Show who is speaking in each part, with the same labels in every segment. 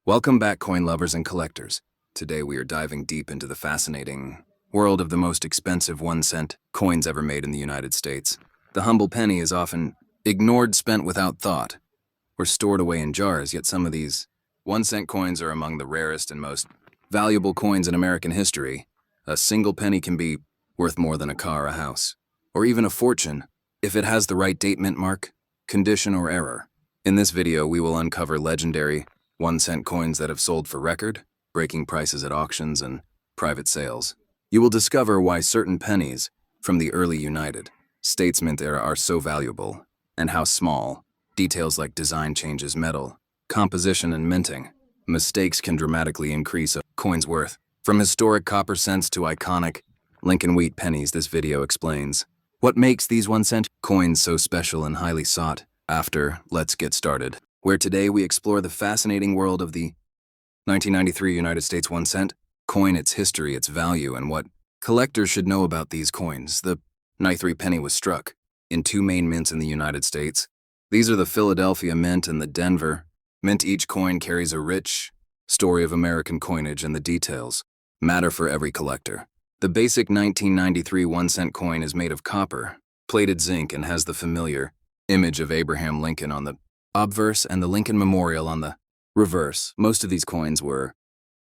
Speaker 1: Welcome back, coin lovers and collectors. Today we are diving deep into the fascinating world of the most expensive 1-cent coins ever made in the United States. The humble penny is often ignored, spent without thought, or stored away in jars, yet some of these 1-cent coins are among the rarest and most valuable coins in American history. A single penny can be worth more than a car, a house, or even a fortune if it has the right date, mint mark, condition, or error. In this video, we will uncover legendary 1-cent coins that have sold for record-breaking prices at auctions and private sales. You will discover why certain pennies from the early United States Mint era are so valuable, and how small details like design changes, metal, composition, and minting mistakes can dramatically increase a coin's worth. From historic copper cents to iconic Lincoln wheat pennies, this video explains what makes these 1-cent coins so special and highly sought after. Let's get started, where today we explore the fascinating world of the 1993 United States 1-cent coin, its history, its value, and what collectors should know about these coins. The 93 penny was struck in two main mints in the United States. These are the Philadelphia Mint and the Denver Mint. Each coin carries a rich story of American coinage, and the details matter for every collector. The basic 1993 1-cent coin is made of copper, plated zinc, and has the familiar image of Abraham Lincoln on the obverse and the Lincoln Memorial on the reverse. Most of these coins were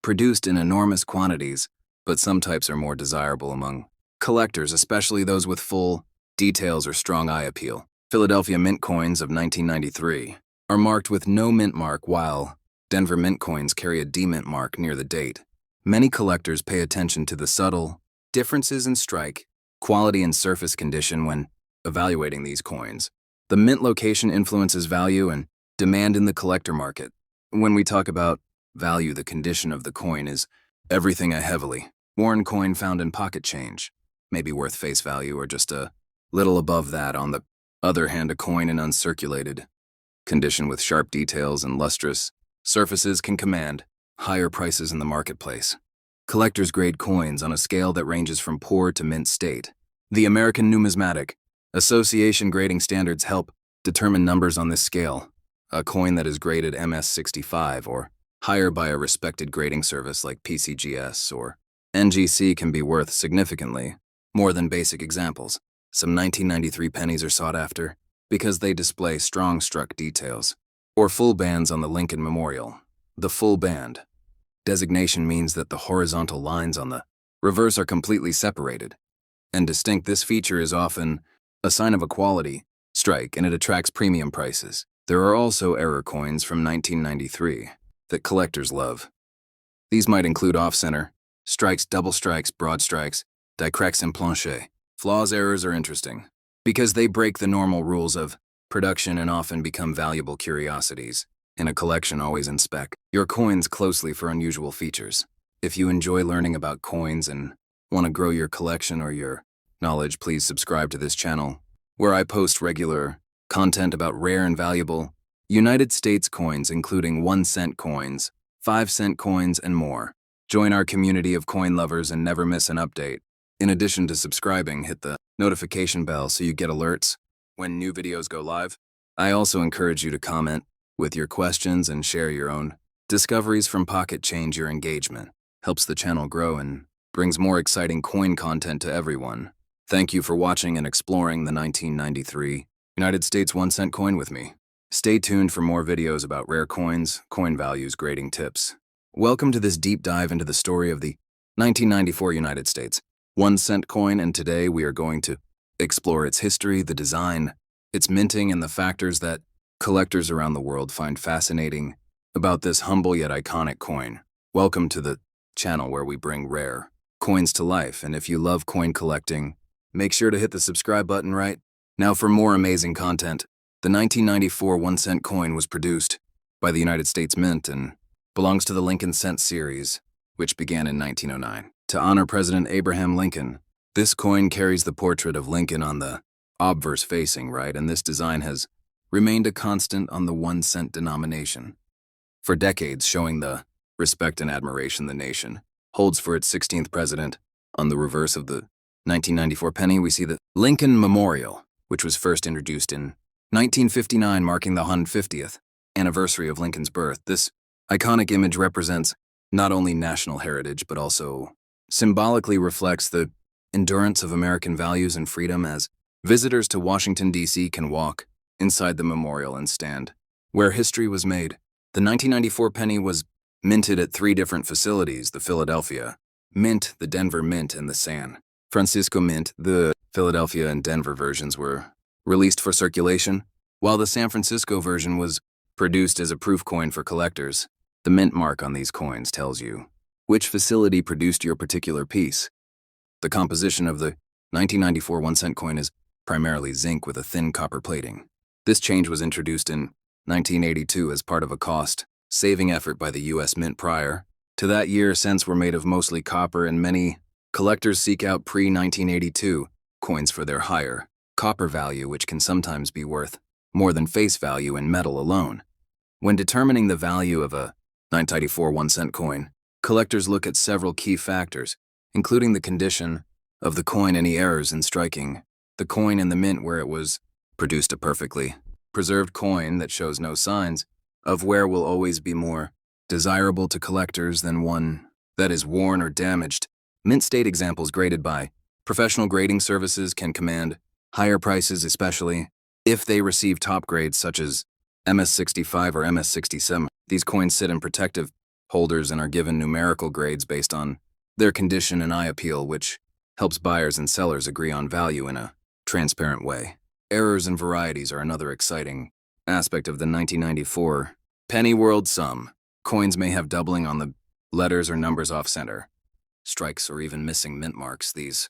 Speaker 1: produced in enormous quantities, but some types are more desirable among collectors, especially those with full details or strong eye appeal. Philadelphia Mint coins of 1993 are marked with no mint mark, while Denver Mint coins carry a D-mint mark near the date. Many collectors pay attention to the subtle differences in strike, quality, and surface condition when evaluating these coins. The mint location influences value and demand in the collector market. When we talk about value, the condition of the coin is everything. A heavily worn coin found in pocket change may be worth face value or just a little above that. On the other hand, a coin in uncirculated condition with sharp details and lustrous surfaces can command higher prices in the marketplace. Collectors grade coins on a scale that ranges from poor to mint state. The American Numismatic Association grading standards help determine numbers on this scale. A coin that is graded MS65 or higher by a respected grading service like PCGS or NGC can be worth significantly more than basic examples. Some 1993 pennies are sought after because they display strong struck details or full bands on the Lincoln Memorial. The full band designation means that the horizontal lines on the reverse are completely separated and distinct. This feature is often a sign of a quality strike, and it attracts premium prices. There are also error coins from 1993 that collectors love. These might include off-center strikes, double strikes, broad strikes, dicrex, and planche. Flaws errors are interesting because they break the normal rules of production and often become valuable curiosities. In a collection, always inspect your coins closely for unusual features. If you enjoy learning about coins and want to grow your collection or your knowledge, please subscribe to this channel, where I post regular content about rare and valuable United States coins, including 1-cent coins, 5-cent coins, and more. Join our community of coin lovers and never miss an update. In addition to subscribing, hit the notification bell so you get alerts when new videos go live. I also encourage you to comment with your questions and share your own discoveries from pocket change. Your engagement helps the channel grow and brings more exciting coin content to everyone. Thank you for watching and exploring the 1993 United States 1-cent coin with me. Stay tuned for more videos about rare coins, coin values, grading tips. Welcome to this deep dive into the story of the 1994 United States 1-cent coin, and today we are going to explore its history, the design, its minting, and the factors that collectors around the world find fascinating about this humble yet iconic coin. Welcome to the channel where we bring rare coins to life, and if you love coin collecting, make sure to hit the subscribe button right now for more amazing content. The 1994 1-cent coin was produced by the United States Mint and belongs to the Lincoln Cent series, which began in 1909. To honor President Abraham Lincoln, this coin carries the portrait of Lincoln on the obverse facing right, and this design has remained a constant on the 1-cent denomination for decades, showing the respect and admiration the nation holds for its 16th president. On the reverse of the 1994 penny, we see the Lincoln Memorial, which was first introduced in 1959, marking the 150th anniversary of Lincoln's birth. This iconic image represents not only national heritage but also symbolically reflects the endurance of American values and freedom as visitors to Washington, D.C. can walk inside the memorial and stand where history was made. The 1994 penny was minted at 3 different facilities: the Philadelphia Mint, the Denver Mint, and the San Francisco Mint. The Philadelphia and Denver versions were released for circulation, while the San Francisco version was produced as a proof coin for collectors. The mint mark on these coins tells you which facility produced your particular piece. The composition of the 1994 1-cent coin is primarily zinc with a thin copper plating. This change was introduced in 1982 as part of a cost-saving effort by the U.S. Mint. Prior to that year, cents were made of mostly copper, and many collectors seek out pre-1982 coins for their higher copper value, which can sometimes be worth more than face value in metal alone. When determining the value of a 1994 1-cent coin, collectors look at several key factors, including the condition of the coin, any errors in striking the coin in the mint where it was produced. A perfectly preserved coin that shows no signs of wear will always be more desirable to collectors than one that is worn or damaged. Mint state examples graded by professional grading services can command higher prices, especially if they receive top grades such as MS65 or MS67. These coins sit in protective holders and are given numerical grades based on their condition and eye appeal, which helps buyers and sellers agree on value in a transparent way. Errors and varieties are another exciting aspect of the 1994 penny world. Some coins may have doubling on the letters or numbers off center, strikes, or even missing mint marks. These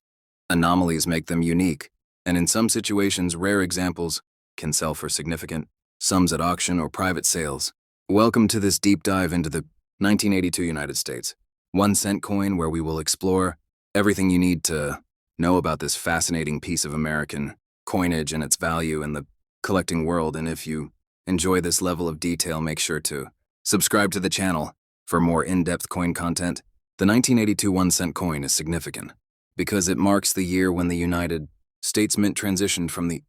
Speaker 1: anomalies make them unique, and in some situations, rare examples can sell for significant sums at auction or private sales. Welcome to this deep dive into the 1982 United States 1-cent coin, where we will explore everything you need to know about this fascinating piece of American coinage and its value in the collecting world. And if you enjoy this level of detail, make sure to subscribe to the channel for more in-depth coin content. The 1982 1-cent coin is significant because it marks the year when the United States Mint transitioned from the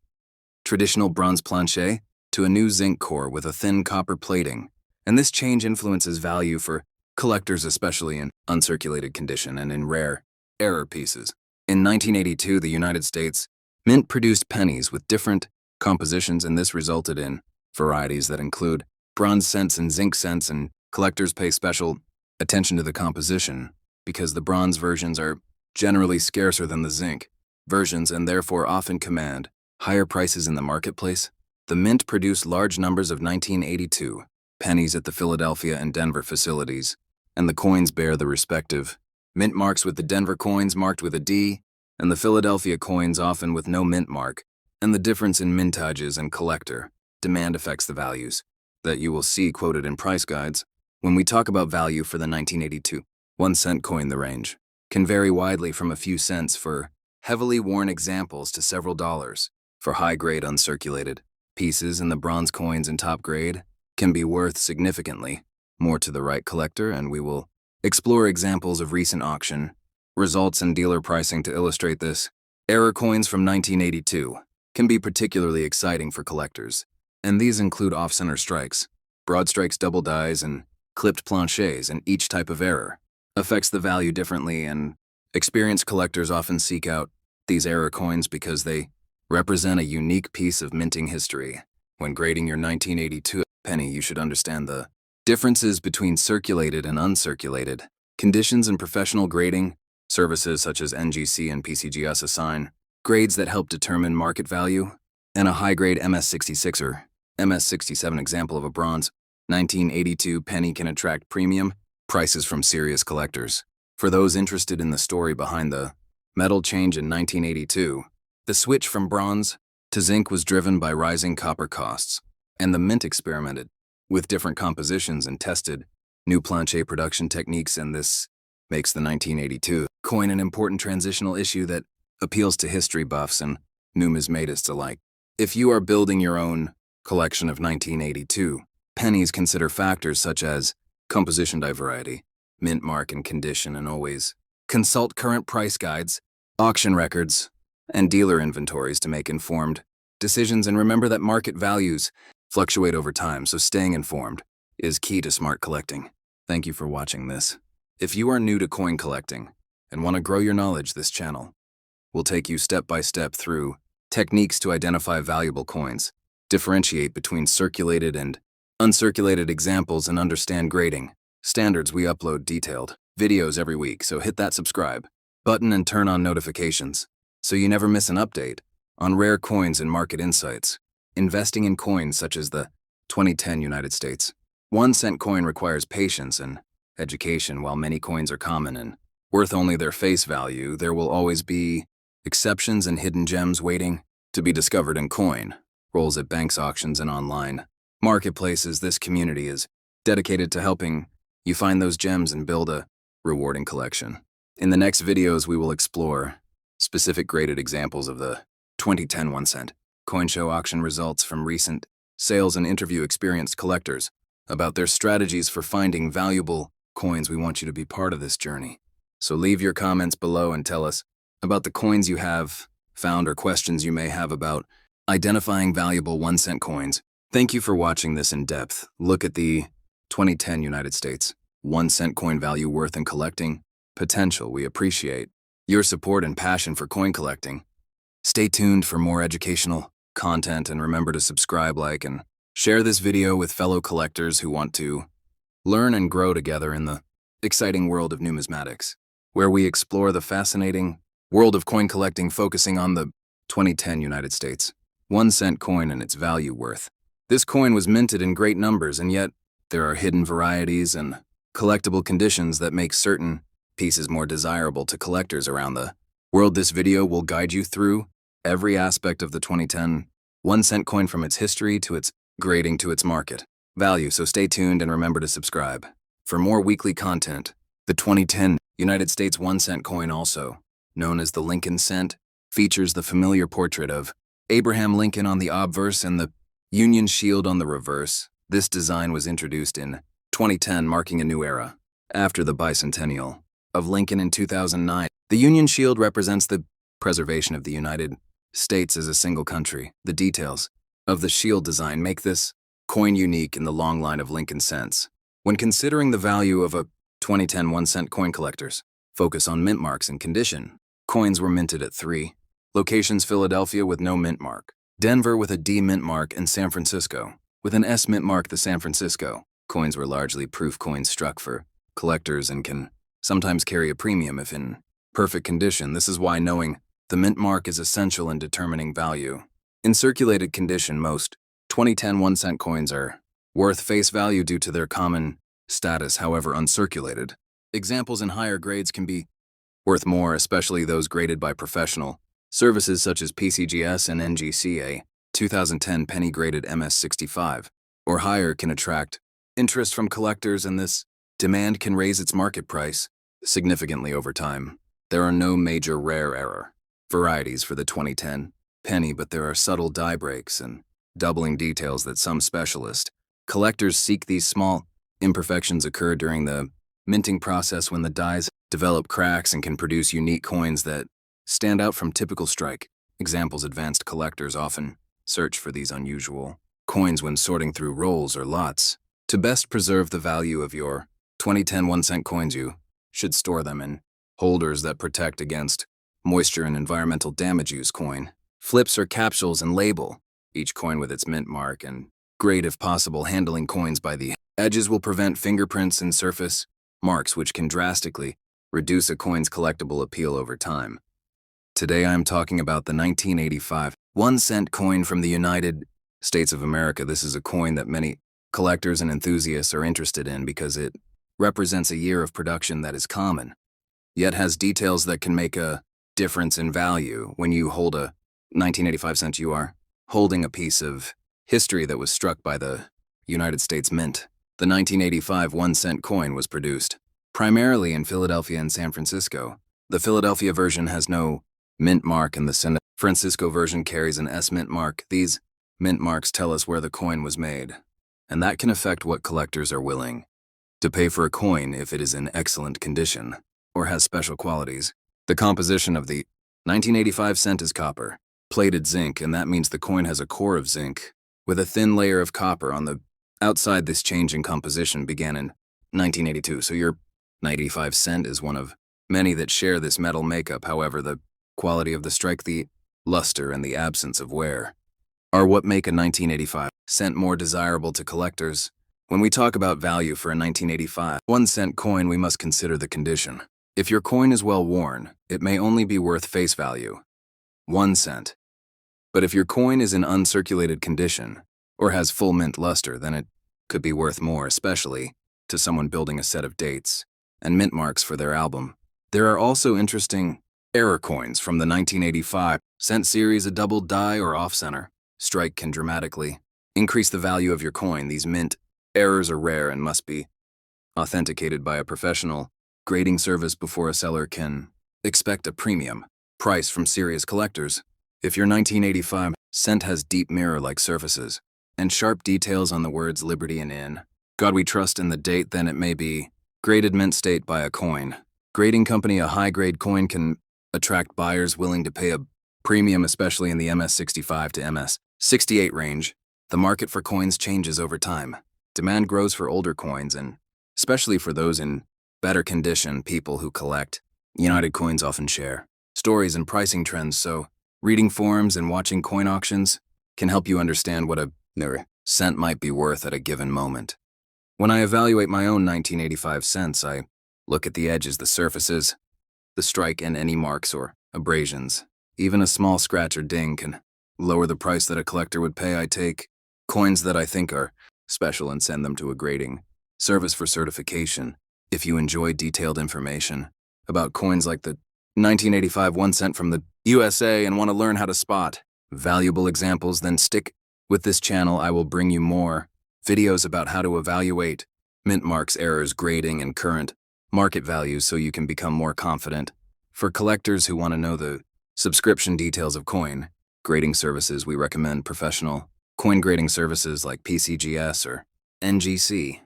Speaker 1: traditional bronze planche to a new zinc core with a thin copper plating, and this change influences value for collectors, especially in uncirculated condition and in rare error pieces. In 1982, the United States Mint produced pennies with different compositions, and this resulted in varieties that include bronze cents and zinc cents, and collectors pay special attention to the composition because the bronze versions are generally scarcer than the zinc versions and therefore often command higher prices in the marketplace. The Mint produced large numbers of 1982 pennies at the Philadelphia and Denver facilities, and the coins bear the respective mint marks, with the Denver coins marked with a D and the Philadelphia coins often with no mint mark. And the difference in mintages and collector demand affects the values that you will see quoted in price guides. When we talk about value for the 1982 1-cent coin, the range can vary widely from a few cents for heavily worn examples to several dollars for high-grade uncirculated pieces, and the bronze coins in top grade can be worth significantly more to the right collector, and we will explore examples of recent auction results and dealer pricing to illustrate this. Error coins from 1982 can be particularly exciting for collectors, and these include off-center strikes, broad strikes, double dies, and clipped planches, and each type of error affects the value differently, and experienced collectors often seek out these error coins because they represent a unique piece of minting history. When grading your 1982 penny, you should understand the differences between circulated and uncirculated conditions, and professional grading services such as NGC and PCGS assign grades that help determine market value, and a high-grade MS66 or MS67 example of a bronze 1982 penny can attract premium prices from serious collectors. For those interested in the story behind the metal change in 1982, the switch from bronze to zinc was driven by rising copper costs, and the Mint experimented with different compositions and tested new planche production techniques, and this makes the 1982 coin an important transitional issue that appeals to history buffs and numismatists alike. If you are building your own collection of 1982 pennies, consider factors such as composition, die variety, mint mark, and condition, and always consult current price guides, auction records, and dealer inventories to make informed decisions. And remember that market values fluctuate over time, so staying informed is key to smart collecting. Thank you for watching this. If you are new to coin collecting and want to grow your knowledge, this channel will take you step by step through techniques to identify valuable coins, differentiate between circulated and uncirculated examples, and understand grading standards. We upload detailed videos every week, so hit that subscribe button and turn on notifications so you never miss an update on rare coins and market insights. Investing in coins such as the 2010 United States 1-cent coin requires patience and education. While many coins are common and worth only their face value, there will always be exceptions and hidden gems waiting to be discovered in coin rolls at banks, auctions, and online marketplaces. This community is dedicated to helping you find those gems and build a rewarding collection. In the next videos, we will explore specific graded examples of the 2010 1-cent coin, show auction results from recent sales, and interview experienced collectors about their strategies for finding valuable coins. We want you to be part of this journey. So leave your comments below and tell us about the coins you have found or questions you may have about identifying valuable 1-cent coins. Thank you for watching this in-depth look at the 2010 United States 1-cent coin value, worth, and collecting potential. We appreciate your support and passion for coin collecting. Stay tuned for more educational content, and remember to subscribe, like, and share this video with fellow collectors who want to learn and grow together in the exciting world of numismatics, where we explore the fascinating world of coin collecting, focusing on the 2010 United States 1-cent coin and its value, worth. This coin was minted in great numbers, and yet there are hidden varieties and collectible conditions that make certain pieces more desirable to collectors around the world. This video will guide you through every aspect of the 2010 1-cent coin, from its history to its grading to its market value. So stay tuned and remember to subscribe for more weekly content. The 2010 United States 1-cent coin, also known as the Lincoln cent, features the familiar portrait of Abraham Lincoln on the obverse and the Union shield on the reverse. This design was introduced in 2010, marking a new era. After the bicentennial of Lincoln in 2009, the Union shield represents the preservation of the United States as a single country. The details of the shield design make this coin unique in the long line of Lincoln cents. When considering the value of a 2010 1-cent coin, collectors focus on mint marks and condition. Coins were minted at 3 locations: Philadelphia with no mint mark, Denver with a D mint mark, and San Francisco with an S mint mark. The San Francisco coins were largely proof coins struck for collectors and can sometimes carry a premium if in perfect condition. This is why knowing the mint mark is essential in determining value. In circulated condition, most 2010 1-cent coins are worth face value due to their common status. However, uncirculated examples in higher grades can be worth more, especially those graded by professional services such as PCGS and NGCA. 2010 penny graded MS65 or higher can attract interest from collectors, and this demand can raise its market price significantly over time. There are no major rare error varieties for the 2010 penny, but there are subtle die breaks and doubling details that some specialist collectors seek. These small imperfections occur during the minting process when the dies develop cracks and can produce unique coins that stand out from typical strike examples. Advanced collectors often search for these unusual coins when sorting through rolls or lots. To best preserve the value of your 2010 1-cent coins, you should store them in holders that protect against moisture and environmental damage. Use coin flips or capsules and label each coin with its mint mark and grade if possible. Handling coins by the edges will prevent fingerprints and surface marks, which can drastically reduce a coin's collectible appeal over time. Today I am talking about the 1985 1-cent coin from the United States of America. This is a coin that many collectors and enthusiasts are interested in because it represents a year of production that is common, yet has details that can make a difference in value. When you hold a 1985 cent, you are holding a piece of history that was struck by the United States Mint. The 1985 1-cent coin was produced primarily in Philadelphia and San Francisco. The Philadelphia version has no mint mark and the San Francisco version carries an S mint mark. These mint marks tell us where the coin was made, and that can affect what collectors are willing to pay for a coin if it is in excellent condition or has special qualities. The composition of the 1985 cent is copper plated zinc, and that means the coin has a core of zinc with a thin layer of copper on the Outside, this change in composition began in 1982, so your 95 cent is one of many that share this metal makeup. However, the quality of the strike, the luster, and the absence of wear are what make a 1985 cent more desirable to collectors. When we talk about value for a 1985 1-cent coin, we must consider the condition. If your coin is well worn, it may only be worth face value, 1 cent. But if your coin is in uncirculated condition or has full mint luster, then it could be worth more, especially to someone building a set of dates and mint marks for their album. There are also interesting error coins from the 1985 cent series. A double die or off-center strike can dramatically increase the value of your coin. These mint errors are rare and must be authenticated by a professional grading service before a seller can expect a premium price from serious collectors. If your 1985 cent has deep mirror-like surfaces and sharp details on the words Liberty and In God We Trust in the date, then it may be graded mint state by a coin grading company. A high-grade coin can attract buyers willing to pay a premium, especially in the MS65 to MS68 range. The market for coins changes over time. Demand grows for older coins, and especially for those in better condition. People who collect United coins often share stories and pricing trends, so reading forums and watching coin auctions can help you understand what a cent might be worth at a given moment. When I evaluate my own 1985 cents, I look at the edges, the surfaces, the strike, and any marks or abrasions. Even a small scratch or ding can lower the price that a collector would pay. I take coins that I think are special and send them to a grading service for certification. If you enjoy detailed information about coins like the 1985 1 cent from the USA and want to learn how to spot valuable examples, then stick with this channel. I will bring you more videos about how to evaluate mint marks, errors, grading, and current market values so you can become more confident. For collectors who want to know the subscription details of coin grading services, we recommend professional coin grading services like PCGS or NGC.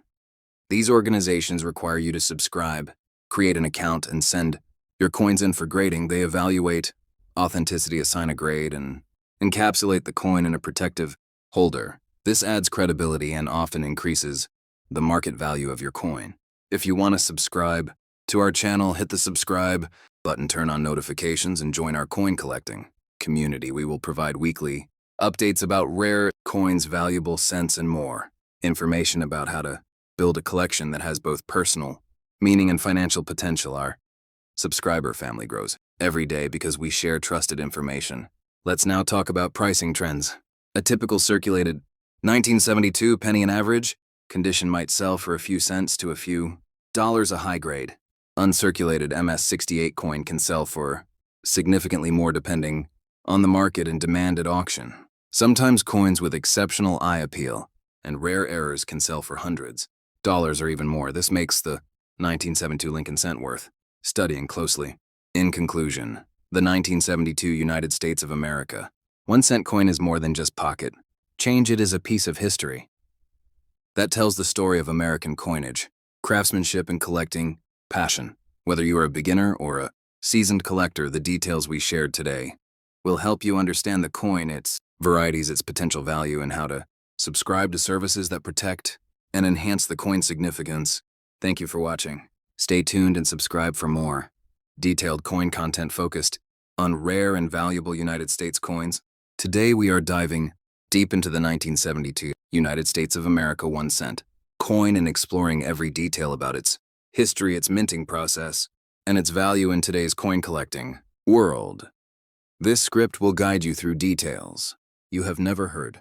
Speaker 1: These organizations require you to subscribe, create an account, and send your coins in for grading. They evaluate authenticity, assign a grade, and encapsulate the coin in a protective holder. This adds credibility and often increases the market value of your coin. If you want to subscribe to our channel, hit the subscribe button, turn on notifications, and join our coin collecting community. We will provide weekly updates about rare coins, valuable cents, and more. Information about how to build a collection that has both personal meaning and financial potential. Our subscriber family grows every day because we share trusted information. Let's now talk about pricing trends. A typical circulated 1972 penny an average condition might sell for a few cents to a few dollars. A high-grade, uncirculated MS68 coin can sell for significantly more depending on the market and demand at auction. Sometimes coins with exceptional eye appeal and rare errors can sell for hundreds of dollars or even more. This makes the 1972 Lincoln cent worth studying closely. In conclusion, the 1972 United States of America 1 cent coin is more than just pocket change. It is a piece of history that tells the story of American coinage, craftsmanship, and collecting passion. Whether you are a beginner or a seasoned collector, the details we shared today will help you understand the coin, its varieties, its potential value, and how to subscribe to services that protect and enhance the coin's significance. Thank you for watching. Stay tuned and subscribe for more detailed coin content focused on rare and valuable United States coins. Today we are diving deep into the 1972 United States of America 1 cent coin and exploring every detail about its history, its minting process, and its value in today's coin collecting world. This script will guide you through details you have never heard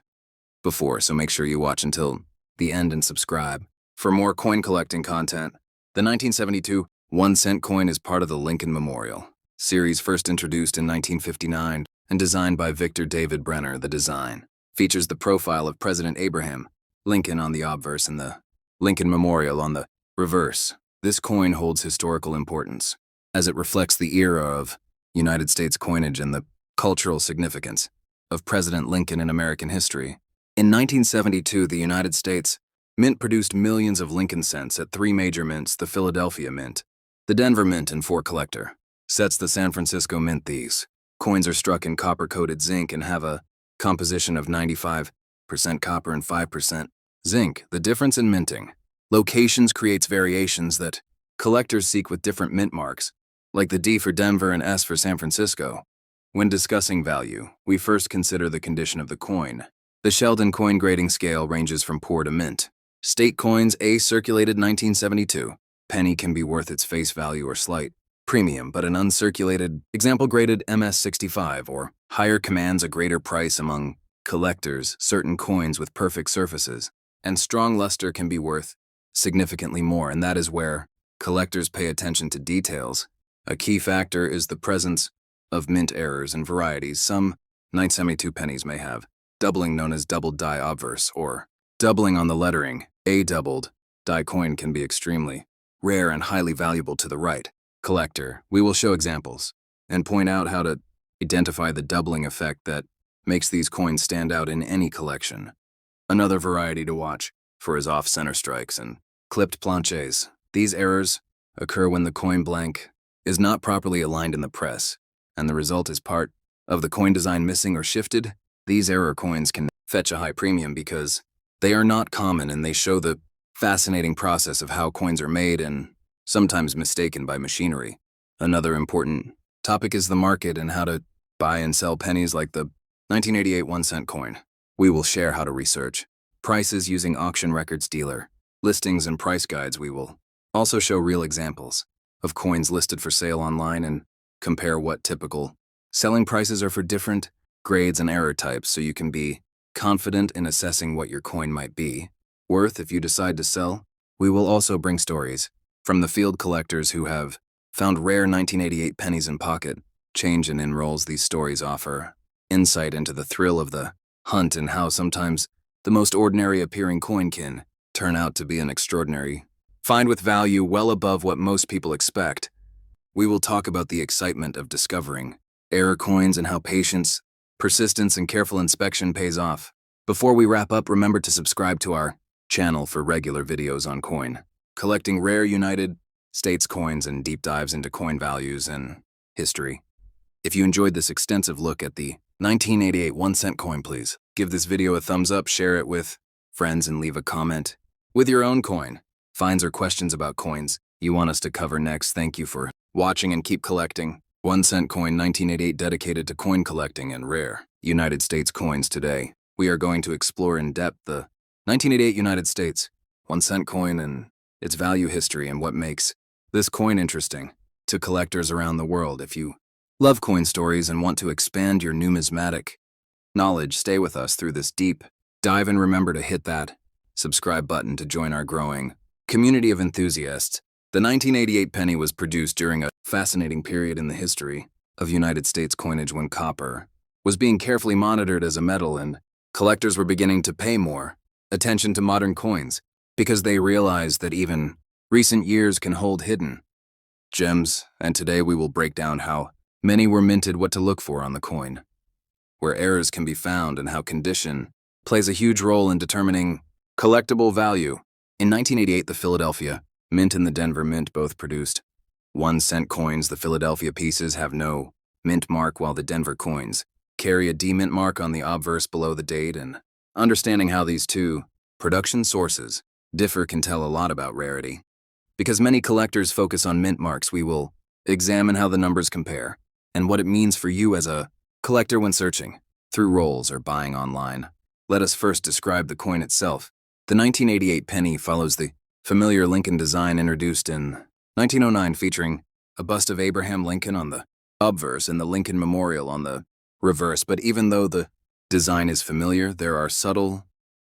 Speaker 1: before, so make sure you watch until the end and subscribe for more coin collecting content. The 1972 1 cent coin is part of the Lincoln Memorial series, first introduced in 1959 and designed by Victor David Brenner. The design features the profile of President Abraham Lincoln on the obverse and the Lincoln Memorial on the reverse. This coin holds historical importance as it reflects the era of United States coinage and the cultural significance of President Lincoln in American history. In 1972, the United States Mint produced millions of Lincoln cents at 3 major mints: the Philadelphia Mint, the Denver Mint, and 4 collector sets, the San Francisco Mint. These coins are struck in copper-coated zinc and have a composition of 95% copper and 5% Zinc, the difference in minting. Locations creates variations that collectors seek with different mint marks, like the D for Denver and S for San Francisco. When discussing value, we first consider the condition of the coin. The Sheldon coin grading scale ranges from poor to mint. State coins A circulated 1972. Penny can be worth its face value or slight premium, but an uncirculated, example graded MS65 or higher commands a greater price among collectors. Certain coins with perfect surfaces and strong luster can be worth significantly more, and that is where collectors pay attention to details. A key factor is the presence of mint errors and varieties. Some 972 pennies may have doubling known as doubled die obverse or doubling on the lettering. A doubled die coin can be extremely rare and highly valuable to the right collector. We will show examples and point out how to identify the doubling effect that makes these coins stand out in any collection. Another variety to watch for is off-center strikes and clipped planches. These errors occur when the coin blank is not properly aligned in the press, and the result is part of the coin design missing or shifted. These error coins can fetch a high premium because they are not common and they show the fascinating process of how coins are made and sometimes mistaken by machinery. Another important topic is the market and how to buy and sell pennies like the 1988 1-cent coin. We will share how to research prices using auction records dealer listings and price guides. We will also show real examples of coins listed for sale online and compare what typical selling prices are for different grades and error types so you can be confident in assessing what your coin might be worth if you decide to sell. We will also bring stories from the field collectors who have found rare 1988 pennies in pocket change and in rolls. These stories offer insight into the thrill of the hunt and how sometimes the most ordinary appearing coin can turn out to be an extraordinary find with value well above what most people expect. We will talk about the excitement of discovering error coins and how patience, persistence, and careful inspection pays off. Before we wrap up, remember to subscribe to our channel for regular videos on coin collecting, rare United States coins, and deep dives into coin values and history. If you enjoyed this extensive look at the 1988 1-cent coin, please give this video a thumbs up, share it with friends, and leave a comment with your own coin finds or questions about coins you want us to cover next. Thank you for watching and keep collecting. 1-cent coin 1988 dedicated to coin collecting and rare United States coins. Today, we are going to explore in depth the 1988 United States 1-cent coin and its value history and what makes this coin interesting to collectors around the world. If you love coin stories and want to expand your numismatic knowledge, stay with us through this deep dive and remember to hit that subscribe button to join our growing community of enthusiasts. The 1988 penny was produced during a fascinating period in the history of United States coinage when copper was being carefully monitored as a metal and collectors were beginning to pay more attention to modern coins because they realized that even recent years can hold hidden gems. And today we will break down how many were minted, what to look for on the coin, where errors can be found, and how condition plays a huge role in determining collectible value. In 1988, the Philadelphia Mint and the Denver Mint both produced 1-cent coins. The Philadelphia pieces have no mint mark, while the Denver coins carry a D mint mark on the obverse below the date, and understanding how these two production sources differ can tell a lot about rarity. Because many collectors focus on mint marks, we will examine how the numbers compare and what it means for you as a collector when searching through rolls or buying online. Let us first describe the coin itself. The 1988 penny follows the familiar Lincoln design introduced in 1909, featuring a bust of Abraham Lincoln on the obverse and the Lincoln Memorial on the reverse. But even though the design is familiar, there are subtle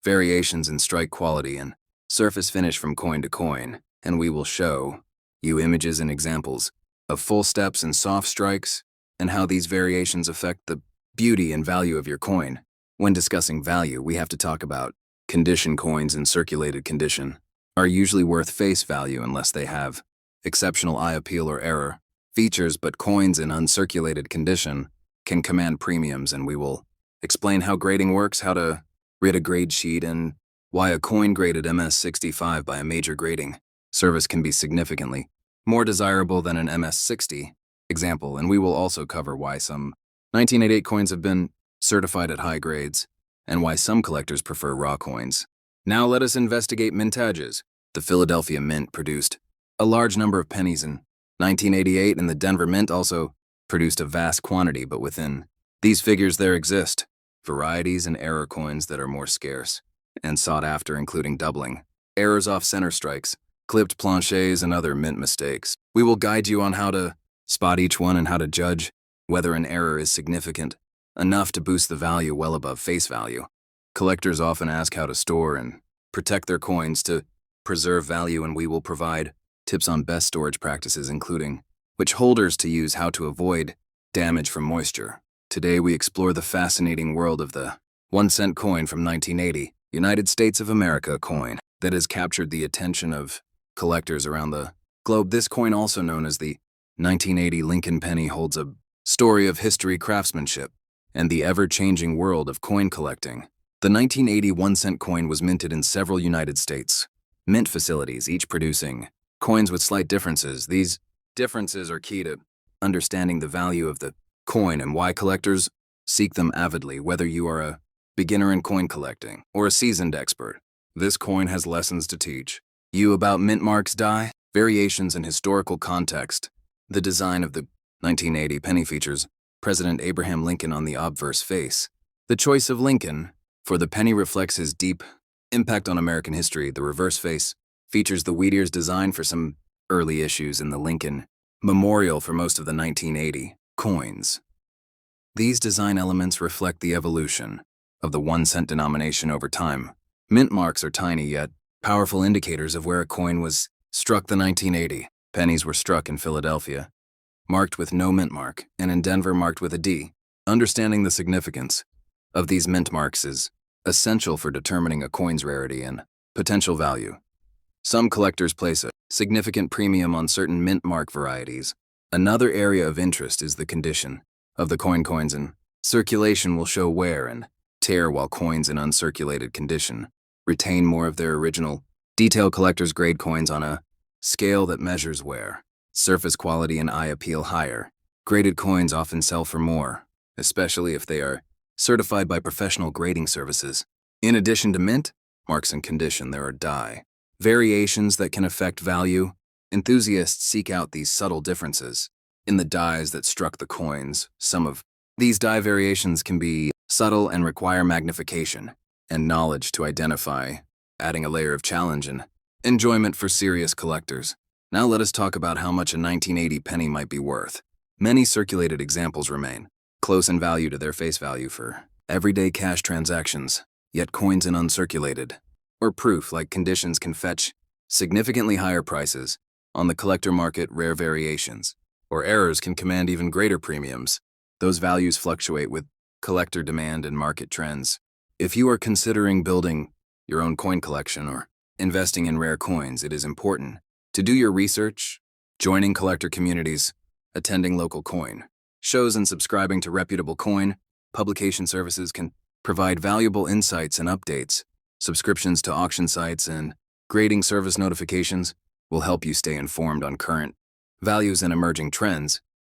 Speaker 1: variations in strike quality and surface finish from coin to coin, and we will show you images and examples of full steps and soft strikes and how these variations affect the beauty and value of your coin. When discussing value, we have to talk about condition. Coins in circulated condition are usually worth face value unless they have exceptional eye appeal or error features, but coins in uncirculated condition can command premiums, and we will explain how grading works, how to read a grade sheet, and why a coin graded MS65 by a major grading service can be significantly more desirable than an MS60 example. And we will also cover why some 1988 coins have been certified at high grades and why some collectors prefer raw coins. Now let us investigate mintages. The Philadelphia Mint produced a large number of pennies in 1988, and the Denver Mint also produced a vast quantity, but within these figures there exist varieties and error coins that are more scarce and sought after, including doubling, errors off center strikes, clipped planches, and other mint mistakes. We will guide you on how to spot each one and how to judge whether an error is significant enough to boost the value well above face value. Collectors often ask how to store and protect their coins to preserve value, and we will provide tips on best storage practices, including which holders to use, how to avoid damage from moisture. Today we explore the fascinating world of the 1-cent coin from 1980, United States of America coin, that has captured the attention of collectors around the globe. This coin, also known as the 1980 Lincoln penny, holds a story of history, craftsmanship, and the ever-changing world of coin collecting. The 1980 1-cent coin was minted in several United States mint facilities, each producing coins with slight differences. These differences are key to understanding the value of the coin and why collectors seek them avidly. Whether you are a beginner in coin collecting or a seasoned expert, this coin has lessons to teach you about mint marks, die, variations, and historical context. The design of the 1980 penny features President Abraham Lincoln on the obverse face. The choice of Lincoln for the penny reflects his deep impact on American history. The reverse face features the Wheatear's design for some early issues in the Lincoln Memorial for most of the 1980 coins. These design elements reflect the evolution of the 1-cent denomination over time. Mint marks are tiny yet powerful indicators of where a coin was struck. The 1980 pennies were struck in Philadelphia, marked with no mint mark, and in Denver, marked with a D. Understanding the significance of these mint marks is essential for determining a coin's rarity and potential value. Some collectors place a significant premium on certain mint mark varieties. Another area of interest is the condition of the coin. Coins in circulation will show wear and tear, while coins in uncirculated condition retain more of their original detail. Collectors grade coins on a scale that measures wear, surface quality, and eye appeal. Higher graded coins often sell for more, especially if they are certified by professional grading services. In addition to mint marks and condition, there are die variations that can affect value. Enthusiasts seek out these subtle differences in the dies that struck the coins. Some of these die variations can be subtle and require magnification and knowledge to identify, adding a layer of challenge and enjoyment for serious collectors. Now let us talk about how much a 1980 penny might be worth. Many circulated examples remain close in value to their face value for everyday cash transactions, yet coins in uncirculated or proof-like conditions can fetch significantly higher prices. On the collector market, rare variations or errors can command even greater premiums. Those values fluctuate with collector demand and market trends. If you are considering building your own coin collection or investing in rare coins, it is important to do your research, joining collector communities, attending local coin shows, and subscribing to reputable coin publication services can provide valuable insights and updates. Subscriptions to auction sites and grading service notifications will help you stay informed on current values and emerging trends.